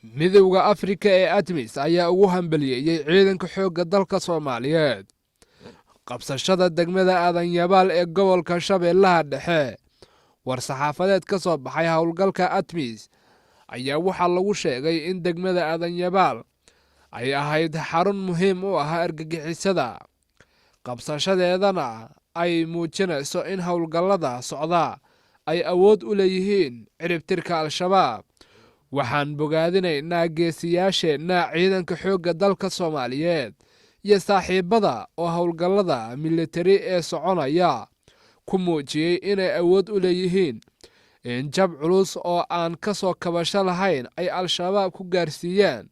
midowga Afrika ee ATMIS ayaa ugu hambalyeeyay ciidanka xoogga dalka Soomaaliyeed qabsashada degmada Aadan Yabaal ee gobolka Shabeellaha Dhexe. war-saxaafadeed ka soo baxay howlgalka ATMIS ayaa waxaa lagu sheegay in degmada Aadan Yabaal ay ahayd xarun muhiim u ah argagixisada, qabsashadeedana ay muujinayso in howlgallada socda ay awood u leeyihiin ciribtirka Al-shabaab. waxaan bogaadinaynaa geesiyaasheenna ciidanka xoogga dalka Soomaaliyeed iyo saaxiibada oo howlgallada militari ee soconaya ku muujiyay inay awood u leeyihiin in jab culus oo aan ka soo kabasho lahayn ay Al-shabaab ku gaarsiiyaan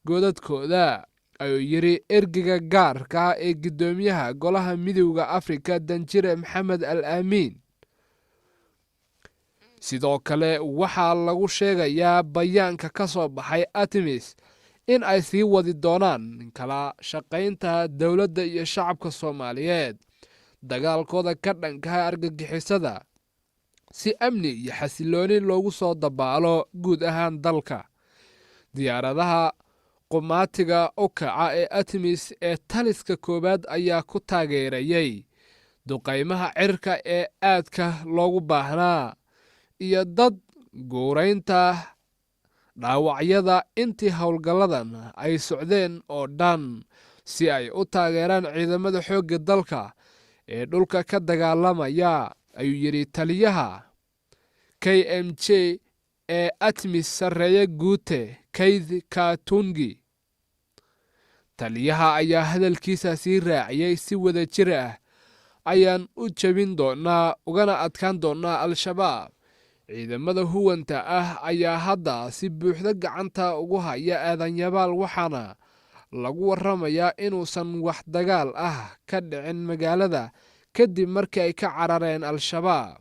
godadkooda, ayuu yiri ergeyga gaarka ah ee guddoomiyaha golaha midowga Afrika Danjire Maxamed Al-Amiin. sidoo kale waxaa lagu sheegayaa bayaanka ka soo baxay ATMIS in ay sii wadi doonaan kala shaqaynta dowladda iyo shacabka Soomaaliyeed dagaalkooda ka dhanka argagixisada si amni iyo xasilooni loogu soo dabaalo guud ahaan dalka. diyaaradaha qumaatiga u kaca ee ATMIS ee taliska koowaad ayaa ku taageerayay duqaymaha cirka ee aadka loogu baahnaa iyo dad guuraynta dhaawacyada intii howlgalladan ay socdeen oo dhan si ay u taageeraan ciidamada xoogga dalka ee dhulka ka dagaalamaya, ayuu yiri taliyaha KMJ ee ATMIS sareeye guute Keith Katungi. taliyaha ayaa hadalkiisa sii raaciyay si wada jir ah ayaan u jabin doonaa ugana adkaan doonaa Al-shabaab. ciidamada huwanta ah ayaa hadda si buuxda gacanta ugu haya Aadan Yabaal, waxaana lagu waramayaa inuusan wax dagaal ah ka dhicin magaalada kadib markii ay ka carareen Al-shabaab.